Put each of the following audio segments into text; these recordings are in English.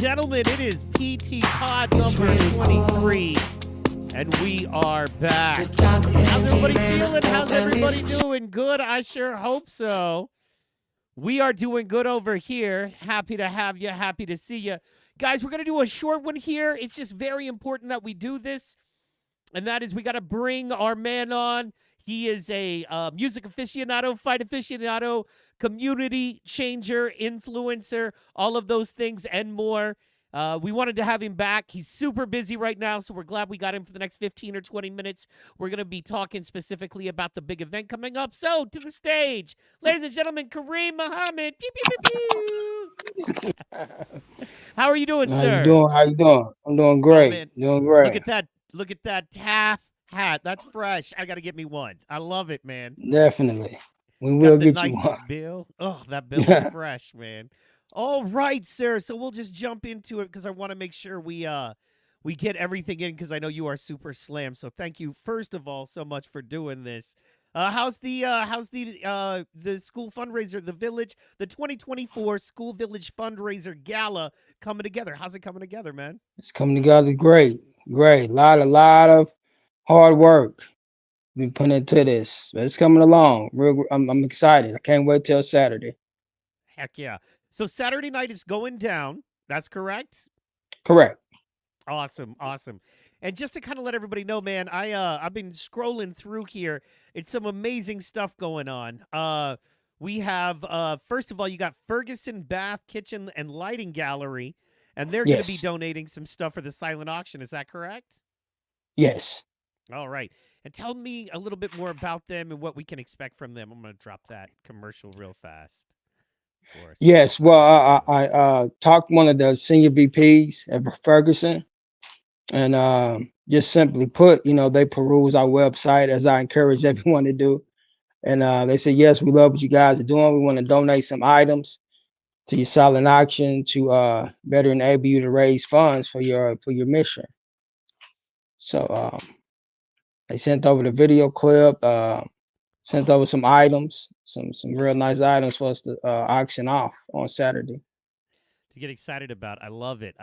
gentlemen, it is PT.POD number 23, and we are back. How's everybody feeling? How's everybody doing? Good? I sure hope so. We are doing good over here. Happy to have you. Happy to see you. Guys, we're going to do a short one here. It's just very important that we do this, and that is we got to bring our man on. He is a music aficionado, fight aficionado, community changer, influencer, all of those things and more. We wanted to have him back. He's super busy right now, so we're glad we got him for the next 15 or 20 minutes. We're going to be talking specifically about the big event coming up. So, to the stage, ladies and gentlemen, Karim Muhammad. Pew, pew, pew, pew. How are you doing, How sir? you doing? How you doing? I'm doing Oh, great. man. Doing great. Look at that Taff hat. That's fresh. I got to get me one. I love it, man. Definitely. We will Got the get you nice one. bill. Oh, that bill is fresh, man. All right, sir. So we'll just jump into it because I want to make sure we get everything in because I know you are super slammed. So thank you first of all so much for doing this. How's the school fundraiser, the 2024 School Village Fundraiser Gala coming together? How's it coming together, man? It's coming together great. Great. Lot of hard work been put into this. But it's coming along. I'm excited. I can't wait till Saturday. Heck yeah. So Saturday night is going down. That's correct? Correct. Awesome. And just to kind of let everybody know, man, I've been scrolling through here. It's some amazing stuff going on. We have first of all, you got Ferguson Bath Kitchen and Lighting Gallery, and they're going to be Yes. donating some stuff for the silent auction. Is that correct? Yes. All right. And tell me a little bit more about them and what we can expect from them. I'm going to drop that commercial real fast for us. Yes. Well, I talked to one of the senior VPs at Ferguson, and just simply put, they peruse our website as I encourage everyone to do. And they said, yes, we love what you guys are doing. We want to donate some items to your silent auction to better enable you to raise funds for your mission. So they sent over the video clip, sent over some items, some real nice items for us to auction off on Saturday. To get excited about. I love it.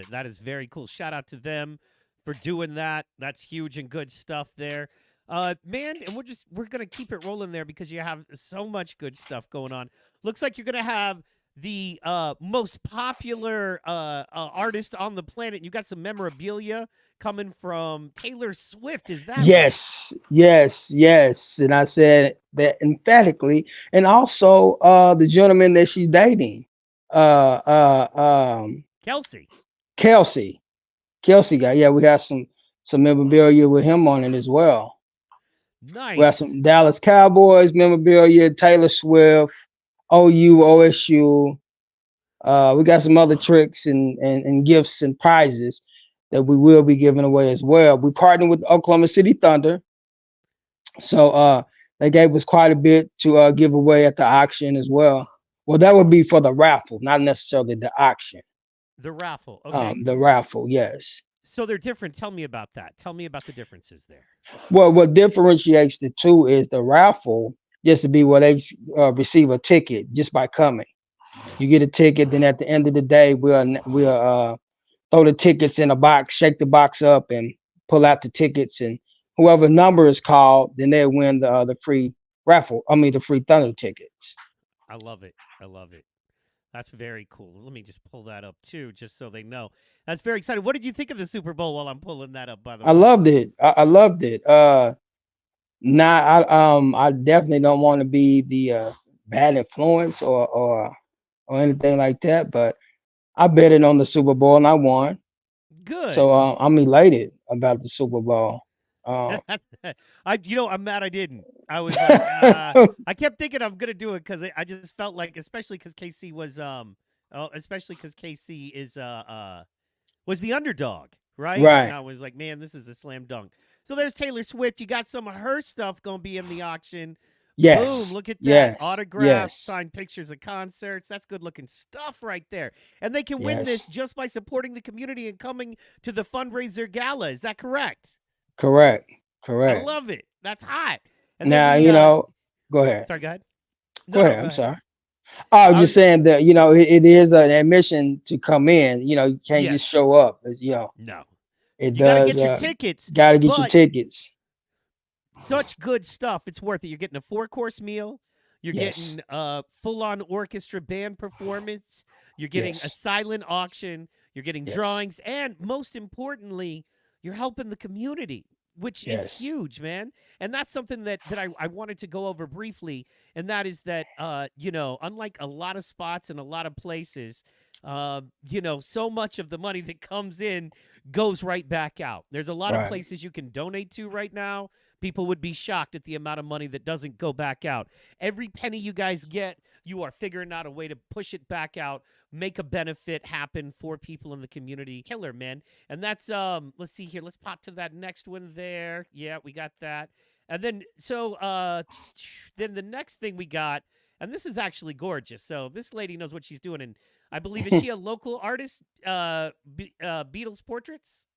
That is very cool. Shout out to them for doing that. That's huge and good stuff there. Man, and we're gonna keep it rolling there because you have so much good stuff going on. Looks like you're gonna have the most popular artist on the planet. You got some memorabilia coming from Taylor Swift. Is that right? Yes. And I said that emphatically. And also the gentleman that she's dating, Kelsey. Kelsey guy. Yeah, we got some memorabilia with him on it as well. We got Nice. some Dallas Cowboys memorabilia, Taylor Swift, OU, OSU. We got some other tricks and gifts and prizes that we will be giving away as well. We partnered with Oklahoma City Thunder. So they gave us quite a bit to give away at the auction as well. Well, that would be for the raffle, not necessarily the auction. The raffle. Okay. The raffle, yes. So they're different. Tell me about that. Tell me about the differences there. Well, what differentiates the two is the raffle just to be where they receive a ticket just by coming. You get a ticket, then at the end of the day, we'll throw the tickets in a box, shake the box up, and pull out the tickets. And whoever number is called, then they win the free raffle. I mean, the free Thunder tickets. I love it. That's very cool. Let me just pull that up too, just so they know. That's very exciting. What did you think of the Super Bowl while I'm pulling that up, by the way? I loved it. I loved it. I definitely don't want to be the bad influence or anything like that, but I bet it on the Super Bowl and I won. Good. So I'm elated about the Super Bowl. I'm mad I didn't. I was like, I kept thinking I'm gonna do it because I just felt like, especially because KC was the underdog, right? Right. And I was like, man, this is a slam dunk. So there's Taylor Swift. You got some of her stuff gonna be in the auction. Yes. Boom, look at that. Yes. Autographs, Yes. signed pictures of concerts. That's good looking stuff right there. And they can win this just by supporting the community and coming to the fundraiser gala. Is that correct? Correct. I love it. That's hot. And Now, then go ahead. Sorry, go ahead. Go ahead. I'm sorry. I was I just was saying that, it is an admission to come in. You can't just yes, show up. no. It You got to does. get your tickets, Got to get your but tickets. such good stuff. It's worth it. You're getting a 4-course meal. You're Yes. getting a full-on orchestra band performance. You're getting a Yes. silent auction. You're getting Yes. drawings, and most importantly, you're helping the community, which is Yes. huge, man. And that's something that I wanted to go over briefly, and that is that unlike a lot of spots and a lot of places, so much of the money that comes in goes right back out. There's a lot of Right. places you can donate to right now. People would be shocked at the amount of money that doesn't go back out. Every penny you guys get, you are figuring out a way to push it back out, make a benefit happen for people in the community. Killer, man. And that's let's see here. Let's pop to that next one there. Yeah, we got that. And then then the next thing we got, and this is actually gorgeous. So this lady knows what she's doing, and I believe, is she a local artist? Beatles portraits.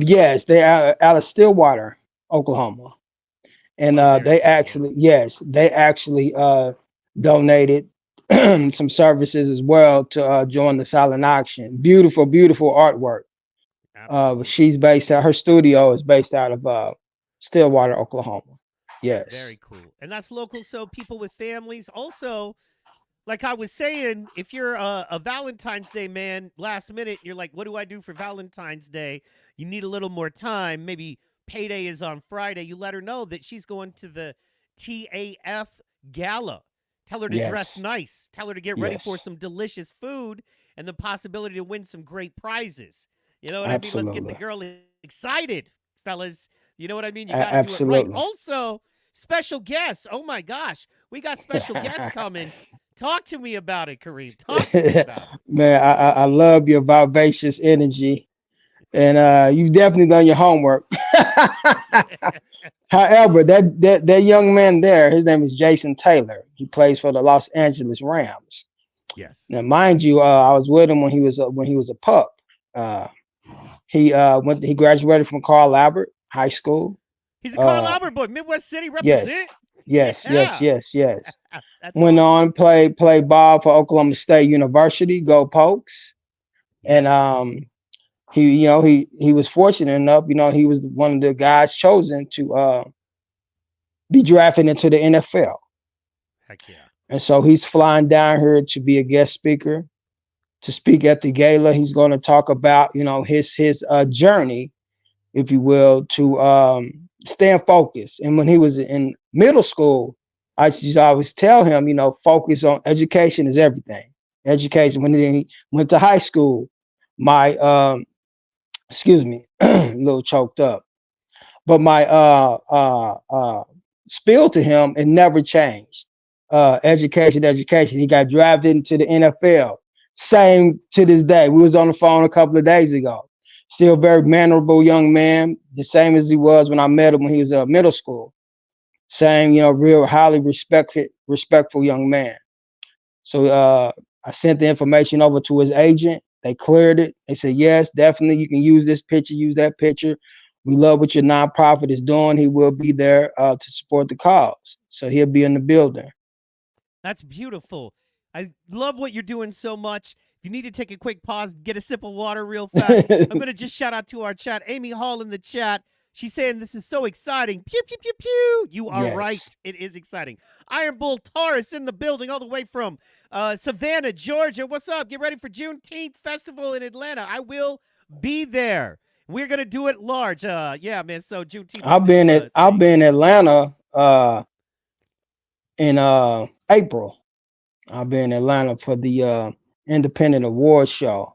Yes, they are out of Stillwater, Oklahoma, and Oh, very they cool. actually, yes, they actually donated some services as well to join the silent auction. Beautiful, beautiful artwork. Absolutely. She's based out. Her studio is based out of Stillwater, Oklahoma. Yes, Very cool. And that's local, so people with families. Also, like I was saying, if you're a Valentine's Day man, last minute, you're like, what do I do for Valentine's Day? You need a little more time. Maybe payday is on Friday. You let her know that she's going to the TAF gala. Tell her to dress yes, nice. Tell her to get ready for yes, some delicious food and the possibility to win some great prizes. You know what I mean? Let's get the absolutely, girl excited, fellas. You know what I mean? You got to do it right. absolutely. Also, special guests. Oh my gosh, we got special guests coming. Talk to me about it, Kareem. Talk to me about Man, I love your vivacious energy, and you've definitely done your homework. it. However, that young man there, his name is Jason Taylor. He plays for the Los Angeles Rams. Yes. Now, mind you, I was with him when he was a pup. Uh, he graduated from Carl Albert High School. He's a Carl Uh, Albert boy. Midwest City yes, represent. yes, yes, Yeah. yes, yes. That's Went awesome. on play ball for Oklahoma State University. Go Pokes! And Yes. he was fortunate enough. He was one of the guys chosen to be drafted into the NFL. Heck yeah. And so he's flying down here to be a guest speaker, to speak at the gala. He's going to talk about, his journey, if you will, to staying focused. And when he was in middle school, I used to always tell him, focus on education is everything. Education. When he went to high school, my excuse me, a little choked up. But my spiel to him, it never changed. Education, education. He got drafted into the NFL. Same to this day. We was on the phone a couple of days ago. Still very mannerable young man, the same as he was when I met him when he was in middle school. Same, real highly respectful young man. So I sent the information over to his agent. They cleared it. They said, yes, definitely you can use this picture, use that picture. We love what your nonprofit is doing. He will be there to support the cause. So he'll be in the building. That's beautiful. I love what you're doing so much. If you need to take a quick pause, get a sip of water real fast, I'm going to just shout out to our chat. Amy Hall in the chat. She's saying this is so exciting. Pew, pew, pew, pew. You are right. Yes. It is exciting. Iron Bull Taurus in the building all the way from Savannah, Georgia. What's up? Get ready for Juneteenth Festival in Atlanta. I will be there. We're going to do it large. Yeah, man. So Juneteenth is a new I'll thing. be in Atlanta in April. I'll be in Atlanta for the Independent Awards show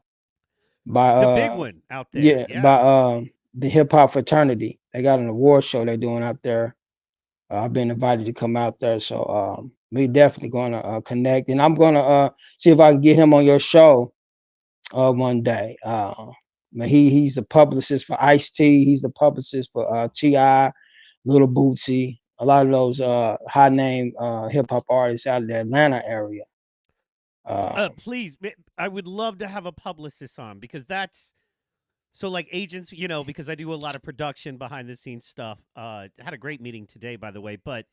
by The big one out there. yeah, by Yeah. the Hip Hop Fraternity. They got an award show they're doing out there. I've been invited to come out there, so we definitely gonna connect, and I'm gonna see if I can get him on your show one day. He's the publicist for Ice T. He's the publicist for Ti, Little Bootsy, a lot of those high name hip hop artists out of the Atlanta area. Please, I would love to have a publicist on because that's so like agents, because I do a lot of production behind the scenes stuff. Had a great meeting today, by the way, but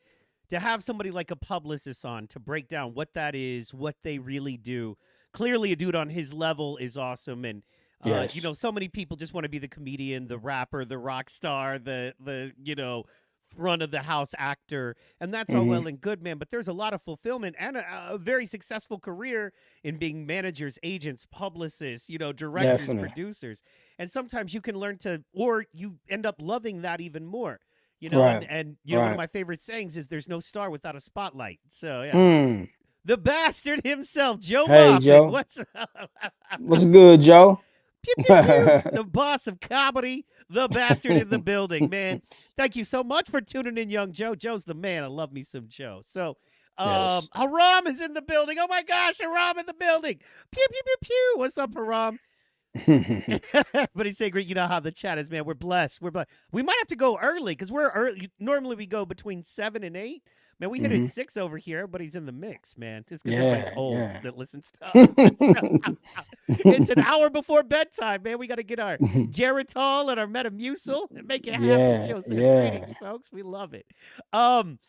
to have somebody like a publicist on to break down what that is, what they really do. Clearly, a dude on his level is awesome, and Yes. so many people just want to be the comedian, the rapper, the rock star, the front of the house actor, and that's all Hmm. well and good, man. But there's a lot of fulfillment and a very successful career in being managers, agents, publicists, directors, Definitely. producers, and sometimes you can learn to, or you end up loving that even more. Right. And one of Right. my favorite sayings is "There's no star without a spotlight." So yeah, Mm. the bastard himself, Joe Hey, Moffat. Joe. What's up? What's good, Joe? Pew pew pew. The boss of comedy, the bastard in the building, man. Thank you so much for tuning in, young Joe. Joe's the man. I love me some Joe. So, Yes. Haram is in the building. Oh my gosh, Haram in the building. Pew pew pew pew. What's up, Haram? But he's saying, you know how the chat is, man. We're blessed. We're blessed. We might have to go early because we're early. Normally we go between 7 and 8. Man, we hit it Hmm. 6 over here. Everybody's in the mix, man. Just because everybody's Yeah. old Yeah. that listens to us. It's an hour before bedtime, man. We got to get our Geritol and our Metamucil and make it happen. Yeah. Joe says, Yeah. greetings, folks. We love it. Um,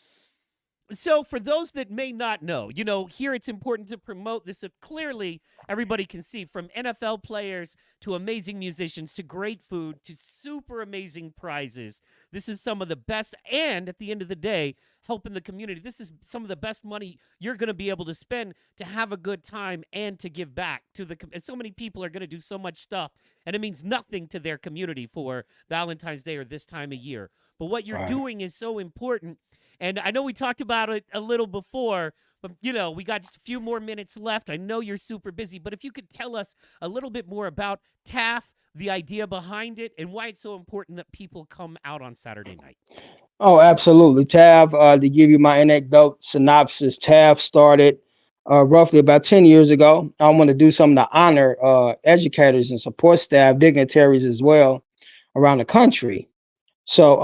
so for those that may not know, here it's important to promote this. Clearly, everybody can see, from NFL players to amazing musicians to great food to super amazing prizes. This is some of the best, and at the end of the day, helping the community. This is some of the best money you're going to be able to spend to have a good time and to give back to the. And so many people are going to do so much stuff, and it means nothing to their community for Valentine's Day or this time of year. But what you're Right. doing is so important. And I know we talked about it a little before, but we got just a few more minutes left. I know you're super busy, but if you could tell us a little bit more about TAF, the idea behind it, and why it's so important that people come out on Saturday night. Oh, absolutely. TAF, to give you my anecdote synopsis, TAF started roughly about 10 years ago. I want to do something to honor educators and support staff, dignitaries as well around the country. So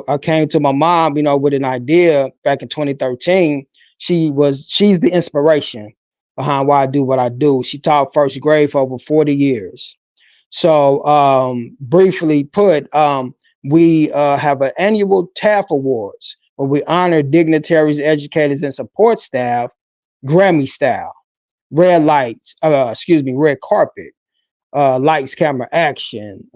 I came to my mom, with an idea back in 2013. She's the inspiration behind why I do what I do. She taught first grade for over 40 years. So briefly put, we have an annual TAF Awards where we honor dignitaries, educators, and support staff, Grammy style, red carpet, lights, camera, action,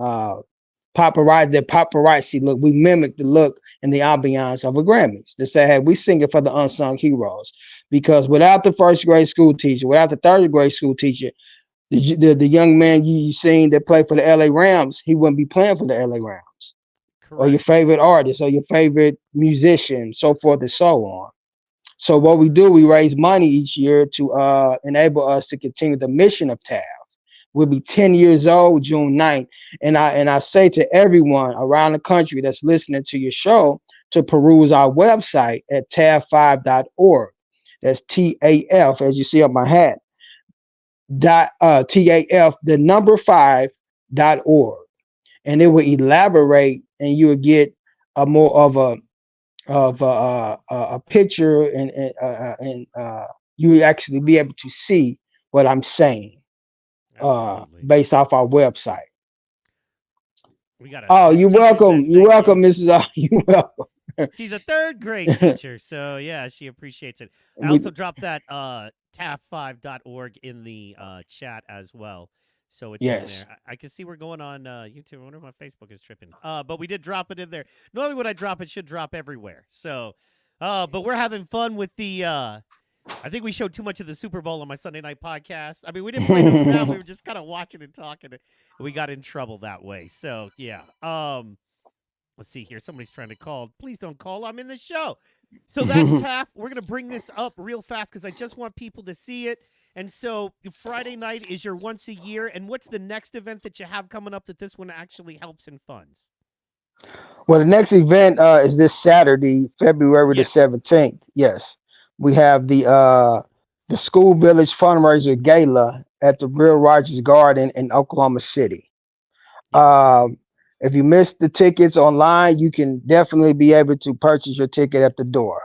paparazzi look. We mimic the look and the ambiance of a Grammys to say, hey, we sing it for the unsung heroes. Because without the first grade school teacher, without the third grade school teacher, the young man you seen that played for the LA Rams, he wouldn't be playing for the LA Rams. Or your Correct. favorite artist or your favorite musician, so forth and so on. So what we do, we raise money each year to enable us to continue the mission of TAF. We'll be 10 years old June 9th. And I say to everyone around the country that's listening to your show to peruse our website at tab5.org. That's TAF, as you see on my hat. TAF, the number 5.org. And it will elaborate and you will get a more of a picture and you will actually be able to see what I'm saying Absolutely. based off our website. We got Oh, this you're teacher welcome. says You're thank you. welcome, Mrs. You're welcome. She's a third grade teacher, so yeah, she appreciates it. I we, also dropped that taf5.org in the chat as well. So it's in yes. there. I can see we're going on YouTube. I wonder if my Facebook is tripping. But we did drop it in there. Normally when I drop it should drop everywhere. So but we're having fun with the I think we showed too much of the Super Bowl on my Sunday night podcast. I mean, we didn't play no sound. We were just kind of watching and talking. And we got in trouble that way. So yeah. Let's see here. Somebody's trying to call. Please don't call. I'm in the show. So that's TAF. We're going to bring this up real fast because I just want people to see it. And so Friday night is your once a year. And what's the next event that you have coming up that this one actually helps and funds? Well, the next event is this Saturday, February the Yes. 17th. Yes. We have the School Village Fundraiser Gala at the Real Rogers Garden in Oklahoma City. Yes. If you missed the tickets online, you can definitely be able to purchase your ticket at the door.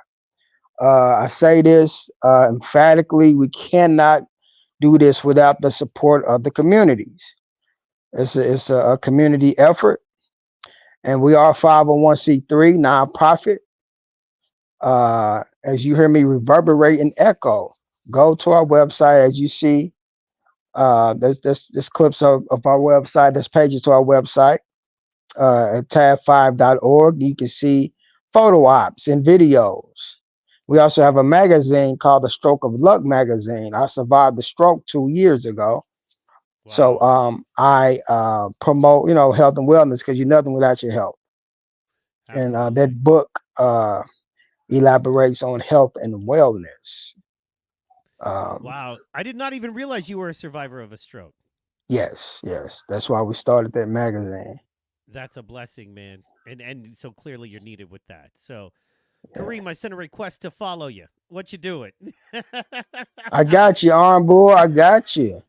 I say this emphatically, we cannot do this without the support of the communities. It's a community effort, and we are 501c3 nonprofit. as you hear me reverberate and echo, go to our website. As you see, there's clips of our website. There's pages to our website at tab5.org. You can see photo ops and videos. We also have a magazine called the Stroke of Luck magazine. I survived the stroke 2 years ago. Wow. So I promote, health and wellness, because you're nothing without your health. And Absolutely. that book elaborates on health and wellness. Wow. I did not even realize you were a survivor of a stroke. Yes. That's why we started that magazine. That's a blessing, man. And so clearly you're needed with that. So, Kareem, I sent a request to follow you. What you doing? I got you, arm boy. I got you.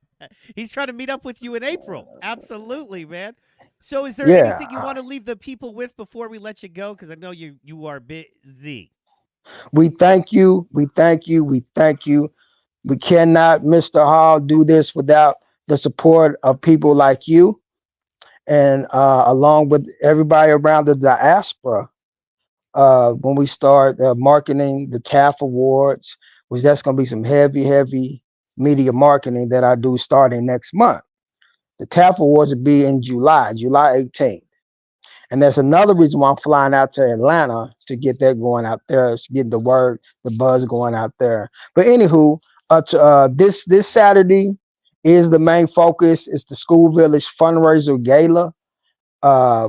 He's trying to meet up with you in April. Absolutely, man. So is there Yeah. anything you want to leave the people with before we let you go? Because I know you are busy. We thank you. We thank you. We thank you. We cannot, Mr. Hall, do this without the support of people like you, and along with everybody around the diaspora. When we start marketing the TAF Awards, which that's going to be some heavy media marketing that I do starting next month. The TAF Awards will be in July 18th. And that's another reason why I'm flying out to Atlanta, to get that going out there, to get the word, the buzz going out there. But anywho, this Saturday is the main focus. It's the School Village Fundraiser Gala.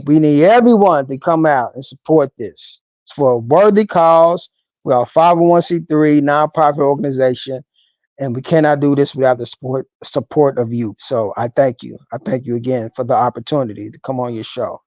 We need everyone to come out and support this. It's for a worthy cause. We are a 501c3 nonprofit organization, and we cannot do this without the support of you. So I thank you. I thank you again for the opportunity to come on your show.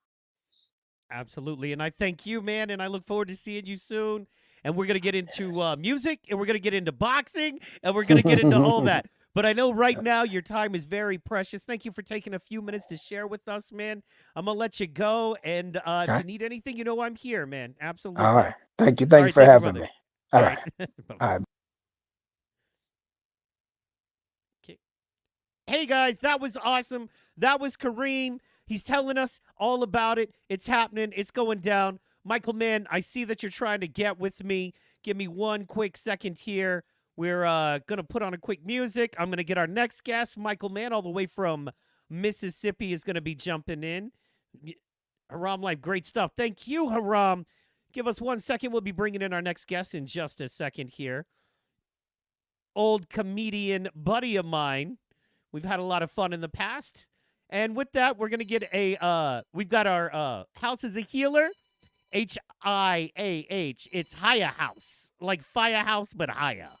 Absolutely. And I thank you, man. And I look forward to seeing you soon. And we're going to get into music, and we're going to get into boxing, and we're going to get into all that. But I know right now your time is very precious. Thank you for taking a few minutes to share with us, man. I'm going to let you go. And if you need anything, you know I'm here, man. Absolutely. All right. Thank you. Thank you for having me. All right. All right. Okay. Hey, guys, that was awesome. That was Kareem. He's telling us all about it. It's happening. It's going down. Michael, man, I see that you're trying to get with me. Give me one quick second here. We're going to put on a quick music. I'm going to get our next guest. Michael, man, all the way from Mississippi, is going to be jumping in. Haram Life, great stuff. Thank you, Haram. Give us 1 second. We'll be bringing in our next guest in just a second here. Old comedian buddy of mine. We've had a lot of fun in the past. And with that, we're going to get we've got our House is a Healer, HIAH. It's Haya House, like Firehouse, but Haya.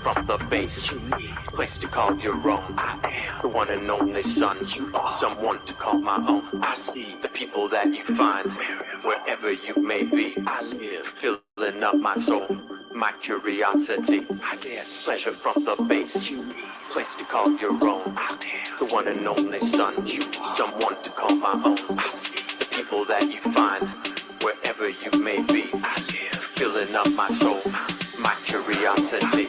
From the base, place to call your own. I am the one and only son. You are someone to call my own. I see the people that you find wherever you may be. I live filling up my soul, my curiosity. I get pleasure from the base, place to call your own. I am the one and only son. You are someone to call my own. I see the people that you find wherever you may be. I live filling up my soul, my curiosity.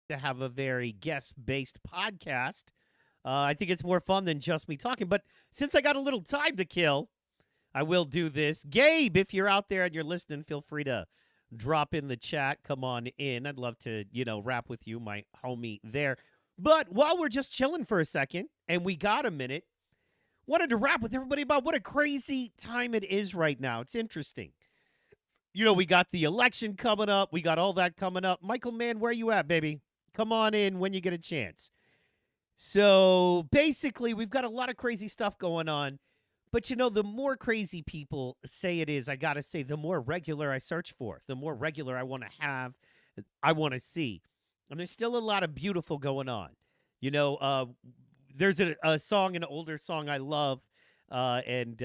to have a very guest-based podcast. I think it's more fun than just me talking. But since I got a little time to kill, I will do this. Gabe, if you're out there and you're listening, feel free to drop in the chat. Come on in. I'd love to, rap with you, my homie there. But while we're just chilling for a second, and we got a minute, wanted to rap with everybody about what a crazy time it is right now. It's interesting. We got the election coming up. We got all that coming up. Michael Mann, where you at, baby? Come on in when you get a chance. So basically, we've got a lot of crazy stuff going on. But, the more crazy people say it is, I got to say, the more regular I search for, the more regular I want to have, I want to see. And there's still a lot of beautiful going on. There's a song, an older song I love, and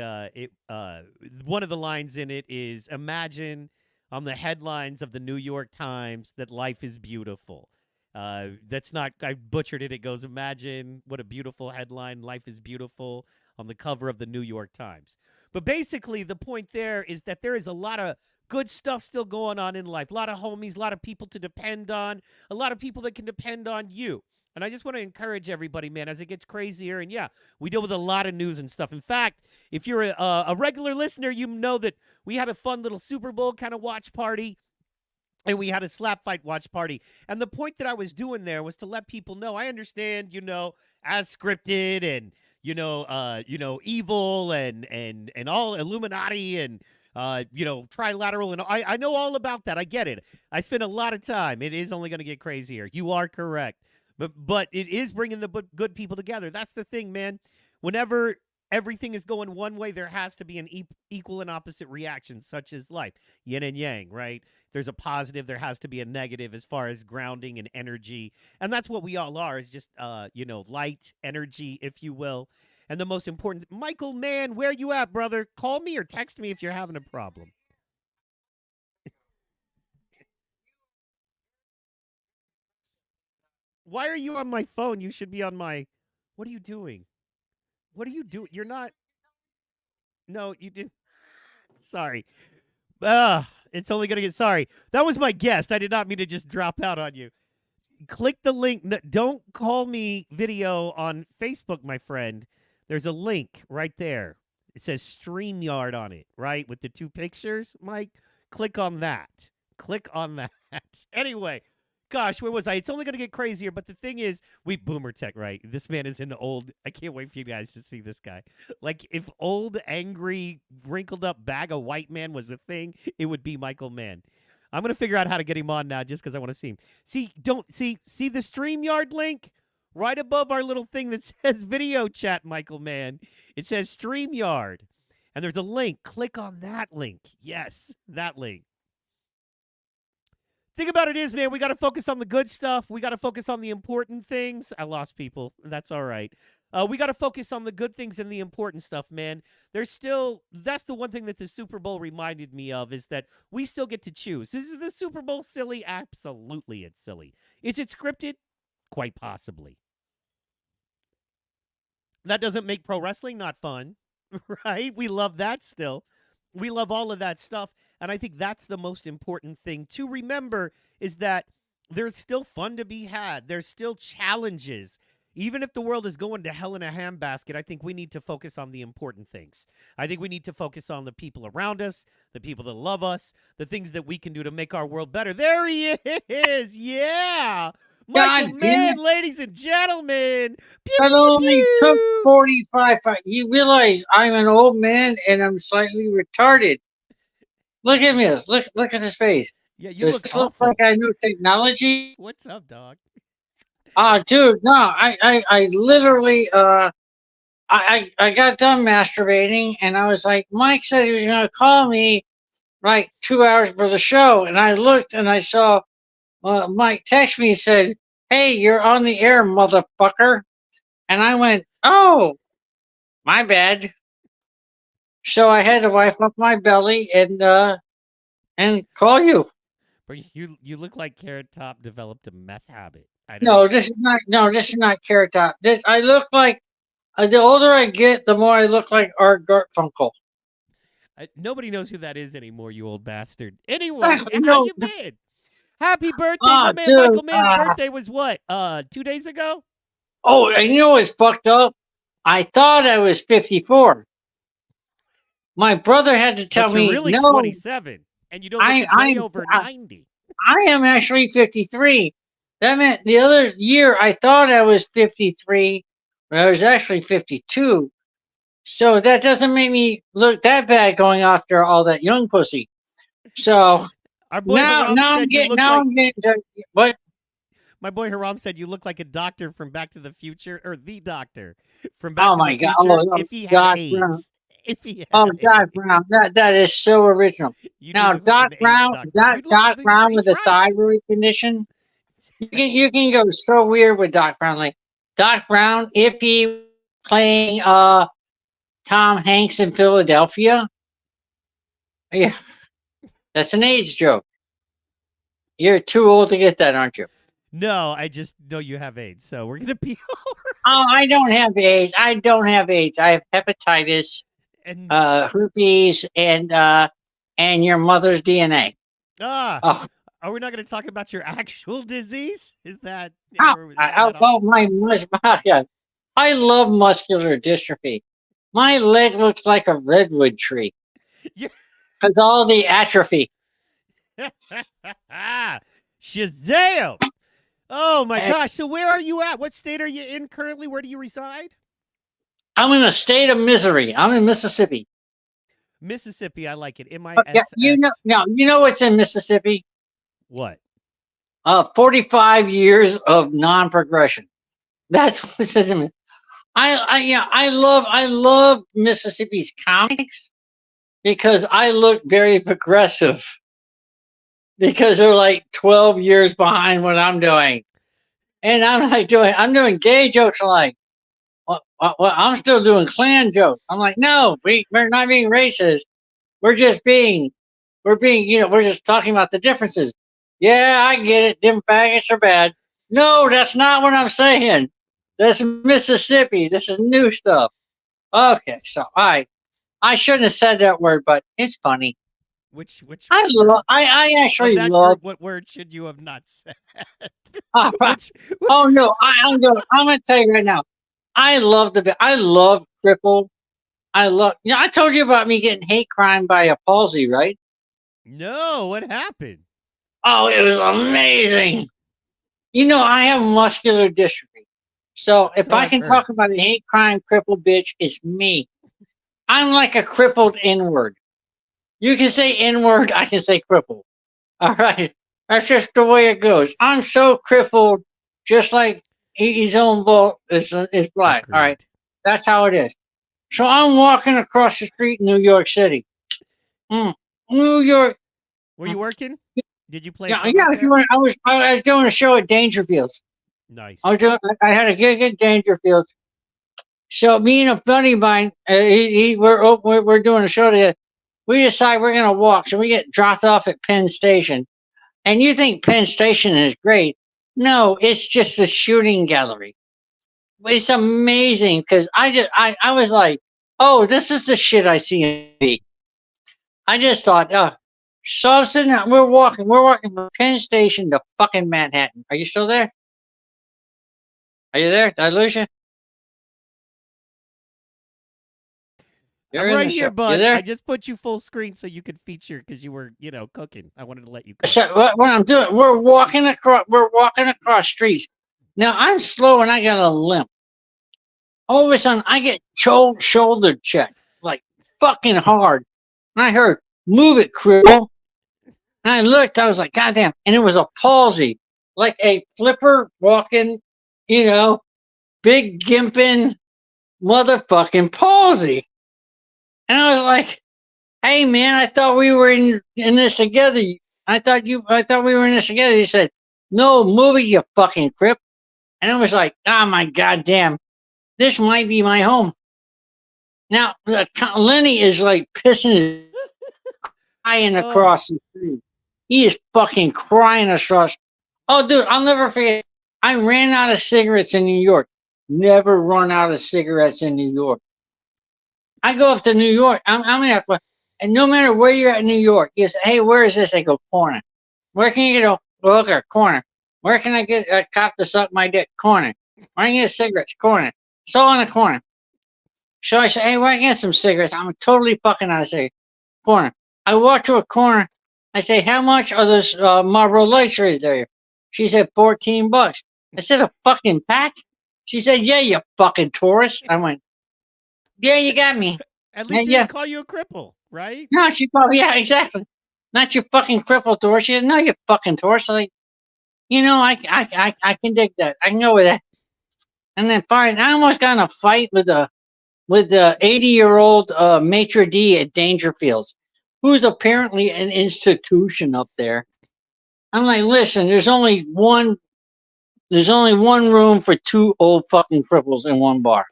one of the lines in it is, imagine on the headlines of the New York Times that life is beautiful. That's not, I butchered it. It goes, imagine what a beautiful headline, life is beautiful, on the cover of the New York Times. But basically, the point there is that there is a lot of good stuff still going on in life. A lot of homies, a lot of people to depend on, a lot of people that can depend on you. And I just want to encourage everybody, man, as it gets crazier. And yeah, we deal with a lot of news and stuff. In fact, if you're a regular listener, you know that we had a fun little Super Bowl kind of watch party. And we had a slap fight watch party. And the point that I was doing there was to let people know, I understand, as scripted and, evil and all Illuminati and, trilateral. And I know all about that. I get it. I spent a lot of time. It is only going to get crazier. You are correct. But it is bringing the good people together. That's the thing, man. Whenever everything is going one way, there has to be an equal and opposite reaction, such as life. Yin and yang, right? There's a positive, there has to be a negative as far as grounding and energy. And that's what we all are, is just, light, energy, if you will. And the most important, Michael Mann, where you at, brother? Call me or text me if you're having a problem. Why are you on my phone? You should be on my... What are you doing? What are you doing? You're not... No, you didn't. Sorry. It's only going to get... Sorry. That was my guest. I did not mean to just drop out on you. Click the link. No, don't call me video on Facebook, my friend. There's a link right there. It says StreamYard on it, right? With the two pictures, Mike. Click on that. Click on that. Anyway... Gosh, where was I? It's only going to get crazier, but the thing is, we boomer tech, right? This man is an old, I can't wait for you guys to see this guy. Like, if old, angry, wrinkled up bag of white man was a thing, it would be Michael Mann. I'm going to figure out how to get him on now just because I want to see him. See the StreamYard link? Right above our little thing that says video chat, Michael Mann. It says StreamYard. And there's a link. Click on that link. Yes, that link. Thing about it is, man, we got to focus on the good stuff. We got to focus on the important things. I lost people. That's all right. We got to focus on the good things and the important stuff, man. That's the one thing that the Super Bowl reminded me of, is that we still get to choose. Is the Super Bowl silly? Absolutely, it's silly. Is it scripted? Quite possibly. That doesn't make pro wrestling not fun, right? We love that still. We love all of that stuff, and I think that's the most important thing to remember, is that there's still fun to be had. There's still challenges. Even if the world is going to hell in a handbasket, I think we need to focus on the important things. I think we need to focus on the people around us, the people that love us, the things that we can do to make our world better. There he is! Yeah! Michael Mann, ladies and gentlemen. That only took 45. You realize I'm an old man and I'm slightly retarded. Look at this. Look at his face. Yeah, you Does look this awful. look like I know technology? What's up, dog? Dude, no. I literally I got done masturbating and I was like, Mike said he was gonna call me like 2 hours for the show, and I looked and I saw Mike text me and said, "Hey, you're on the air, motherfucker." And I went, "Oh, my bad." So I had to wipe up my belly and call you. But you look like Carrot Top developed a meth habit. This is not Carrot Top. I look like, the older I get, the more I look like Art Garfunkel. Nobody knows who that is anymore, you old bastard. Anyway, how No. you been? Happy birthday, Ah, my man. dude, Michael Mann's birthday was what? 2 days ago? Oh, and you know what's fucked up? I thought I was 54. My brother had to tell But you're me, really no, 27, and you don't look a day over 90. I am actually 53. That meant the other year I thought I was 53, but I was actually 52. So that doesn't make me look that bad going after all that young pussy. So Our boy Haram said you look like I'm getting to, what? my boy Haram said you look like a doctor from Back to the Future, or the doctor from Back Oh to my the God! Future. Oh, If he had Doc AIDS, Brown. if he had Oh, Doc AIDS, Brown. That is so original. you do Now, look like an AIDS doctor. You look, Doc Brown with he's a right. thyroid condition. You can go so weird with Doc Brown. Like Doc Brown, if he playing Tom Hanks in Philadelphia, yeah, that's an AIDS joke. You're too old to get that, aren't you? No, I just know you have AIDS, so we're gonna be Oh, I don't have AIDS. I don't have AIDS. I have hepatitis, and herpes, and your mother's DNA. Oh, are we not gonna talk about your actual disease? Is that? yeah. I love muscular dystrophy. My leg looks like a redwood tree Yeah. because all the atrophy. Shazam! Oh my gosh! So where are you at? What state are you in currently? Where do you reside? I'm in a state of misery. I'm in Mississippi. Mississippi. I like it. Yeah, MISS. you know what's in Mississippi? What? 45 years of non-progression. That's what's in it. I love Mississippi's comics because I look very progressive because they're like 12 years behind what I'm doing. And I'm doing gay jokes. I'm like, well, I'm still doing Klan jokes. I'm like, no, we're not being racist. We're just we're just talking about the differences. Yeah, I get it. Them faggots are bad. No, that's not what I'm saying. That's Mississippi. This is new stuff. Okay, so I shouldn't have said that word, but it's funny. Which I actually love. What word should you have not said? Oh no, I'm gonna tell you right now. I love crippled. I told you about me getting hate crime by a palsy, right? No, what happened? Oh, it was amazing. I have muscular dystrophy. So if I can talk about a hate crime crippled bitch, it's me. I'm like a crippled N-word. You can say N-word, I can say crippled. All right. That's just the way it goes. I'm so crippled, just like his own vote is black. Agreed. All right. That's how it is. So I'm walking across the street in New York City. New York. Were you working? Did you play? Yeah, I was doing a show at Dangerfields. Nice. I had a gig at Dangerfields. So me and a buddy of mine, we're doing a show together. We decide we're gonna walk, so we get dropped off at Penn Station. And you think Penn Station is great? No, it's just a shooting gallery. But it's amazing because I was like, oh, this is the shit I see in TV. I just thought, so I was sitting there, we're walking from Penn Station to fucking Manhattan. Are you still there? Are you there? Did I lose you? I'm right here, bud. I just put you full screen so you could feature because you were, cooking. I wanted to let you cook. So what I'm doing, we're walking across streets. Now I'm slow and I got a limp. All of a sudden I get shoulder checked, like fucking hard. And I heard, move it, cripple. And I looked, I was like, God damn. And it was a palsy, like a flipper walking, big gimping motherfucking palsy. And I was like, hey man, I thought we were in this together. I thought we were in this together. He said, no, move it, you fucking crip. And I was like, oh my goddamn, this might be my home. Now Lenny is like pissing, crying across the street. He is fucking crying across. Oh dude, I'll never forget. I ran out of cigarettes in New York. Never run out of cigarettes in New York. I go up to New York. I'm and no matter where you're at in New York, you say, hey, where is this? I go, corner. Where can you get a Look, corner. Where can I get a cop to suck my dick? Corner. Where can I get cigarettes? Corner. It's all in the corner. So I say, hey, where can I get some cigarettes? I'm totally fucking out of cigarettes. Corner. I walk to a corner. I say, how much are those Marlboro Lights right there? She said, $14. I said, a fucking pack? She said, yeah, you fucking tourist. I went, yeah, you got me. At least she Yeah. didn't call you a cripple, right? No, she probably, yeah, exactly. Not you fucking crippled tourist. She said, no, you fucking tourist. I'm like, you know, I can dig that. I can go with that. And then fine, I almost got in a fight with the 80-year-old maitre d' at Dangerfields, who's apparently an institution up there. I'm like, listen, there's only one room for two old fucking cripples in one bar.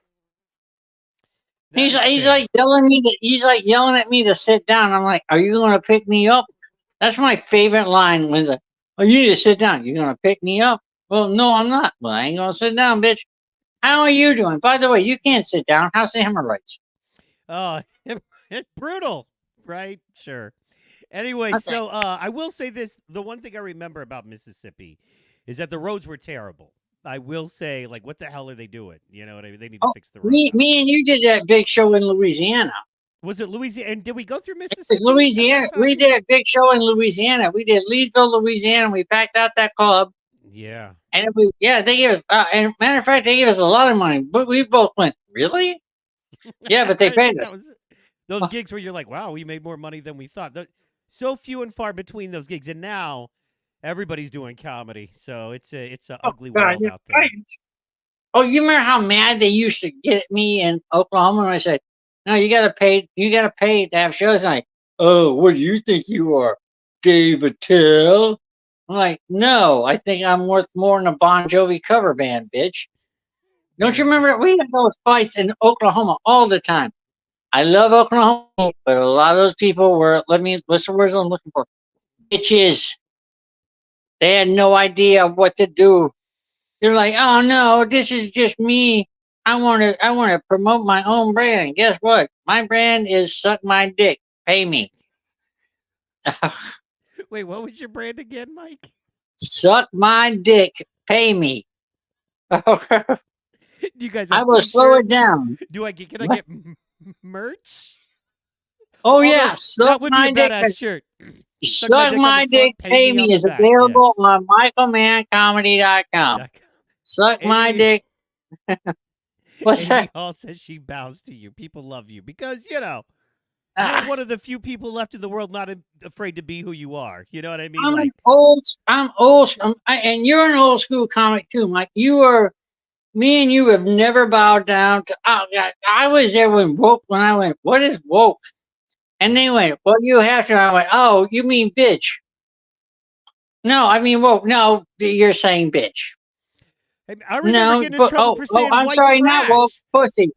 He's like yelling at me to sit down. I'm like, are you gonna pick me up? That's my favorite line. When oh, you need to sit down. You're gonna pick me up? Well, no, I'm not. Well, I ain't gonna sit down, bitch. How are you doing? By the way, you can't sit down. How's the hemorrhoids? Oh, it's brutal, right? Sure. Anyway, Okay. so I will say this: the one thing I remember about Mississippi is that the roads were terrible. I will say, like, what the hell are they doing? You know what I mean? They need to Oh, fix the roads. me and you did that big show in Louisiana. Was it Louisiana? And did we go through It Mississippi? was Louisiana. at that We time? did a big show in Louisiana. We did Leesville, Louisiana. We packed out that club. Yeah. And they gave us, and matter of fact, they gave us a lot of money. But we both went, really? Yeah, but they I think paid us. that was those gigs where you're like, wow, we made more money than we thought. So few and far between those gigs, and now everybody's doing comedy. So it's an ugly God, world you're out there. right. Oh, you remember how mad they used to get at me in Oklahoma when I said, no, you gotta pay to have shows. And oh, what do you think you are, Dave Attell? I'm like, no, I think I'm worth more than a Bon Jovi cover band, bitch. Don't you remember we had those fights in Oklahoma all the time? I love Oklahoma, but a lot of those people were, what's the words I'm looking for? Bitches. They had no idea what to do. They're like, oh no, this is just me. I want to promote my own brand. Guess what? My brand is suck my dick. Pay me. Wait, what was your brand again, Mike? Suck my dick. Pay me. Do you guys I have will slow it t-shirts? down. Can I get merch? Oh Although, yeah, that suck would be my a dick. badass shirt. Suck my dick. Pay me on the is back. available Yes. on michaelmanncomedy.com. Suck my Amy- dick. What's Amy that? Hall says she bows to you. People love you because, you're one of the few people left in the world not afraid to be who you are. You know what I mean? I'm old. And you're an old school comic too, Mike. Me and you have never bowed down to. Oh God, I was there when I went, what is woke? And they went, well, you have to. I went, oh, you mean bitch? No, I mean woke. No, you're saying bitch. I remember No, getting in but trouble for saying I'm white sorry, trash. not woke, pussy.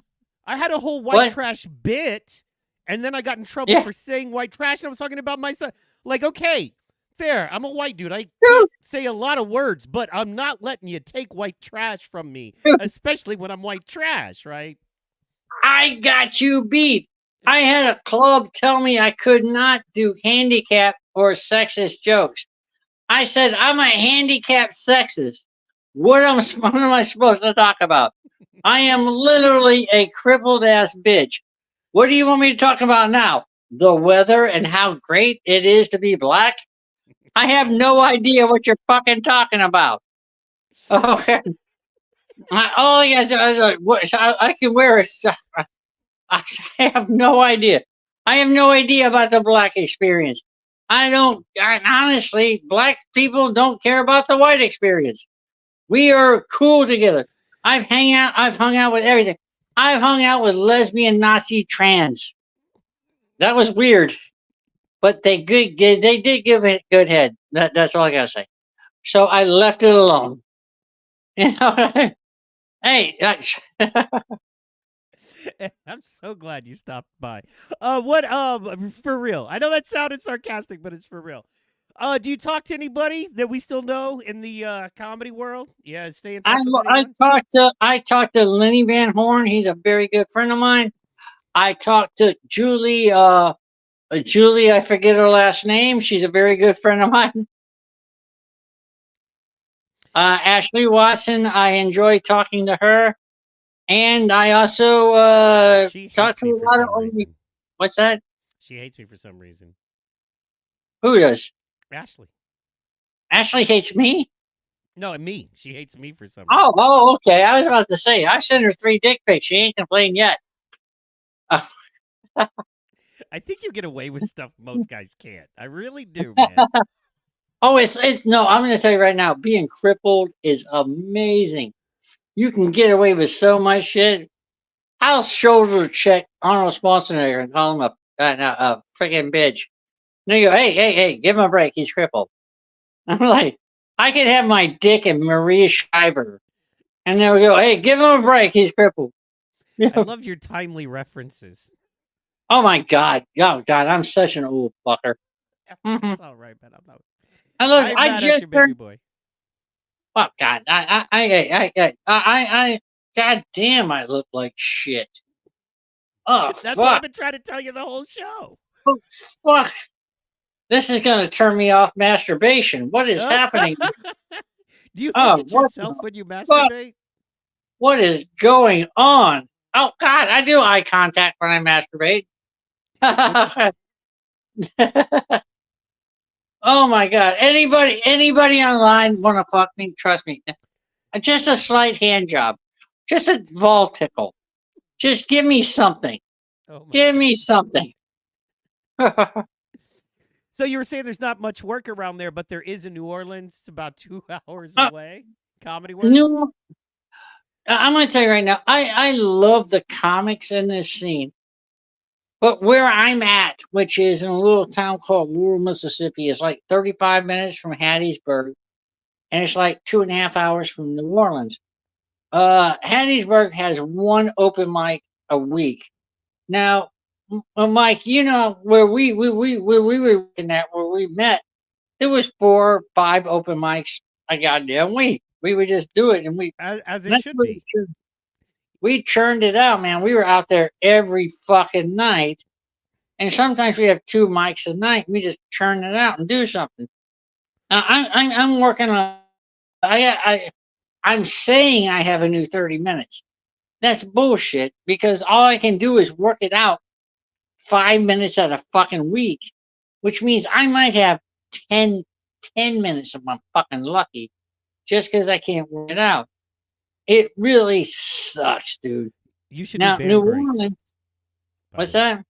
I had a whole white What? trash bit, and then I got in trouble Yeah. for saying white trash, and I was talking about myself. Like, okay, fair. I'm a white dude. I can't say a lot of words, but I'm not letting you take white trash from me, especially when I'm white trash, right? I got you beat. I had a club tell me I could not do handicap or sexist jokes. I said, I'm a handicapped sexist. What am I supposed to talk about? I am literally a crippled ass bitch. What do you want me to talk about now? The weather and how great it is to be black? I have no idea what you're fucking talking about. Okay. All I got is like, I can wear it. I have no idea. I have no idea about the black experience. Honestly, black people don't care about the white experience. We are cool together. I've hung out with everything. I've hung out with lesbian, Nazi, trans. That was weird, but they did give it good head. That's all I gotta say. So I left it alone. You know, hey, I'm so glad you stopped by. What? For real. I know that sounded sarcastic, but it's for real. Do you talk to anybody that we still know in the comedy world? Yeah, stay in touch with anyone? I talked to Lenny Van Horn. He's a very good friend of mine. I talked to Julie. Julie, I forget her last name. She's a very good friend of mine. Ashley Watson, I enjoy talking to her. And I also She talk hates to me a for lot of some reason. what's that? She hates me for some reason. Who does? Ashley. Ashley hates me? No, me. She hates me for some Oh, reason. okay. I was about to say, I sent her 3 dick pics. She ain't complained yet. I think you get away with stuff most guys can't. I really do, man. Oh, it's no, I'm going to tell you right now, being crippled is amazing. You can get away with so much shit. I'll shoulder check Arnold Schwarzenegger and call him a freaking bitch. And they go, hey, give him a break. He's crippled. I'm like, I could have my dick in Maria Shriver. And they'll go, hey, give him a break. He's crippled. I love your timely references. Oh my God. Oh God, I'm such an old fucker. It's all right, man. I'm not. And look, I'm I not at just you, baby turned. boy. Oh God, God damn, I look like shit. Oh That's what I've fuck. been trying to tell you the whole show. Oh fuck. This is gonna turn me off masturbation. What is happening? Do you look Oh, at what the yourself when you fuck? masturbate? What is going on? Oh God, I do eye contact when I masturbate. Oh my God. Anybody online want to fuck me? Trust me. Just a slight hand job. Just a ball tickle. Just give me something. Oh my Give God. me something. So you were saying there's not much work around there, but there is in New Orleans. It's about 2 hours Uh, away. Comedy work. No, I'm going to tell you right now, I love the comics in this scene. But where I'm at, which is in a little town called Laurel, Mississippi, is like 35 minutes from Hattiesburg. And it's like 2.5 hours from New Orleans. Hattiesburg has one open mic a week. Now, Mike, you know where where we were working at, where we met, there was 4 or 5 open mics a goddamn week. We would just do it, and As it that's should what be. we churned it out, man. We were out there every fucking night, and sometimes we have 2 mics a night. We just churn it out and do something. Now, I'm working on. I'm saying I have a new 30 minutes. That's bullshit because all I can do is work it out 5 minutes at a fucking week, which means I might have 10 minutes if I'm fucking lucky just because I can't work it out. It really sucks, dude. You should Now, do New band breaks. Orleans, by what's the way. that?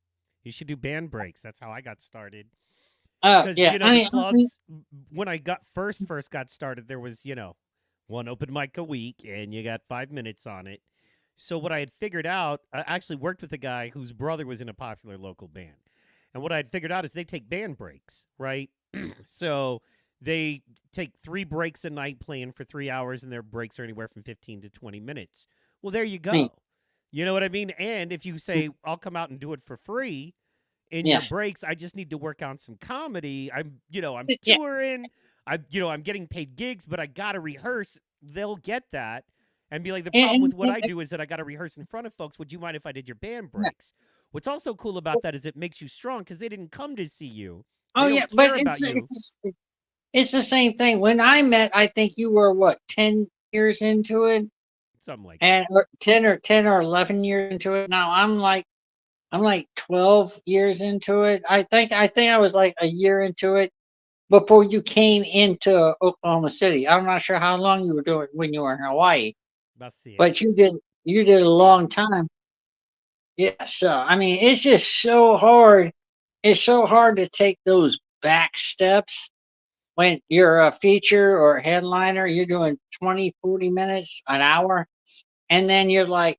You should do band breaks. That's how I got started. Oh, Because yeah. you know the clubs when I got first got started, there was one open mic a week, and you got 5 minutes on it. So what I had figured out, I actually worked with a guy whose brother was in a popular local band, and what I had figured out is they take band breaks, right? So they take 3 breaks a night playing for 3 hours, and their breaks are anywhere from 15 to 20 minutes. Well, there you go. Neat. You know what I mean? And if you say I'll come out and do it for free, in Yeah. your breaks, I just need to work on some comedy. I'm Yeah. touring. I'm getting paid gigs, but I got to rehearse. They'll get that and be like, the problem with what I do is that I got to rehearse in front of folks. Would you mind if I did your band breaks? What's also cool about that is it makes you strong because they didn't come to see you. They Oh, don't yeah. care But about you. it's the same thing. When I met, I think you were, what, 10 years into it? Something like And that. 10 or 11 years into it. Now I'm like 12 years into it. I think I was like a year into it before you came into Oklahoma City. I'm not sure how long you were doing when you were in Hawaii, About 6. but you did a long time. Yeah, so I mean, it's just so hard. It's so hard to take those back steps when you're a feature or a headliner. You're doing 20, 40 minutes, an hour, and then you're like,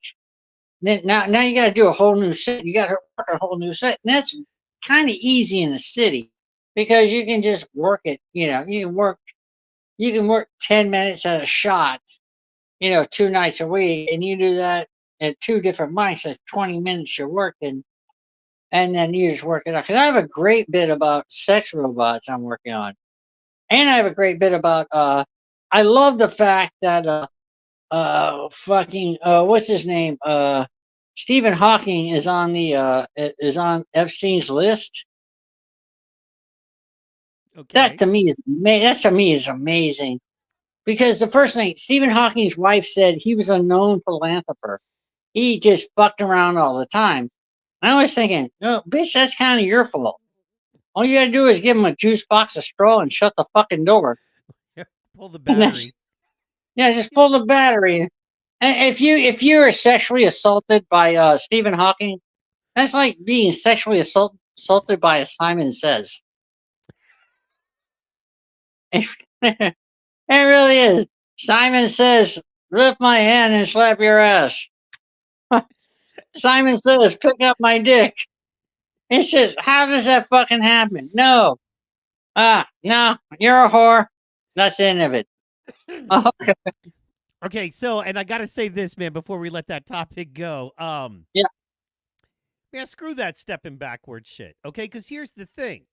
now you got to do a whole new set. You got to work a whole new set, and that's kind of easy in the city because you can just work it. You know, you can work 10 minutes at a shot. 2 nights a week, and you do that at 2 different mics. That's 20 minutes you're working, and then you just work it out. Because I have a great bit about sex robots I'm working on, and I have a great bit about. I love the fact that what's his name? Stephen Hawking is on Epstein's list. Okay. That to me is amazing. Because the first thing, Stephen Hawking's wife said he was a known philanthropist. He just fucked around all the time. And I was thinking, no, bitch, that's kind of your fault. All you gotta do is give him a juice box, a straw, and shut the fucking door. Pull the And battery. yeah, just pull the battery. And if you're sexually assaulted by Stephen Hawking, that's like being sexually assaulted by a Simon Says. It really is. Simon Says, lift my hand and slap your ass. Simon Says, pick up my dick. It's just, how does that fucking happen? No. No, you're a whore. That's the end of it. Okay. Okay, so and I gotta say this, man, before we let that topic go. Yeah. Man, screw that stepping backwards shit. Okay, because here's the thing.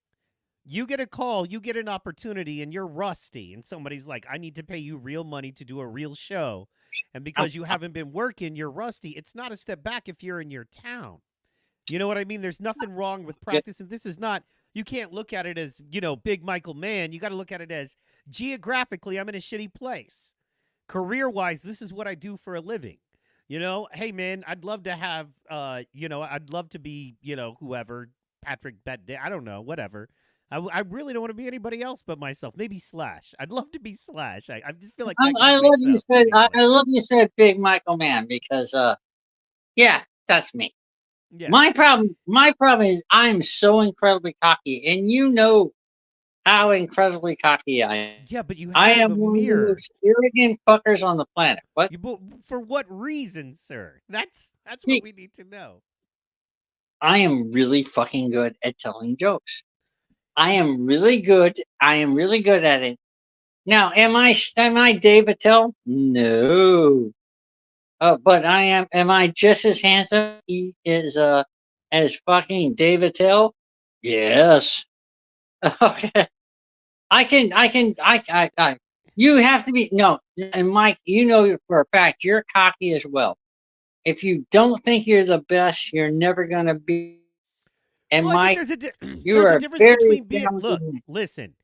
You get a call, you get an opportunity, and you're rusty, and somebody's like, I need to pay you real money to do a real show. And because you haven't been working, you're rusty. It's not a step back if you're in your town. You know what I mean? There's nothing wrong with practice, and this is not, you can't look at it as, big Michael Mann. You got to look at it as geographically, I'm in a shitty place. Career-wise, this is what I do for a living. Hey, man, I'd love to have, I'd love to be, whoever, Patrick Bet, I don't know, whatever. I really don't want to be anybody else but myself. Maybe Slash. I'd love to be Slash. I just feel like that I makes love you sense. said I love you said big Michael Mann because yeah, that's me. Yeah. My problem is I'm so incredibly cocky, and you know how incredibly cocky I am. Yeah, but you I have am a one of the mirror. most arrogant fuckers on the planet. What? For what reason, sir? That's See, what we need to know. I am really fucking good at telling jokes. I am really good. I am really good at it. Now, am I Dave Attell? No. But I am. Am I just as handsome as fucking Dave Attell? Yes. Okay. I. You have to be no. And Mike, you know for a fact you're cocky as well. If you don't think you're the best, you're never gonna be. And Well, I think Mike, there's you there's a are difference very between being talented. listen.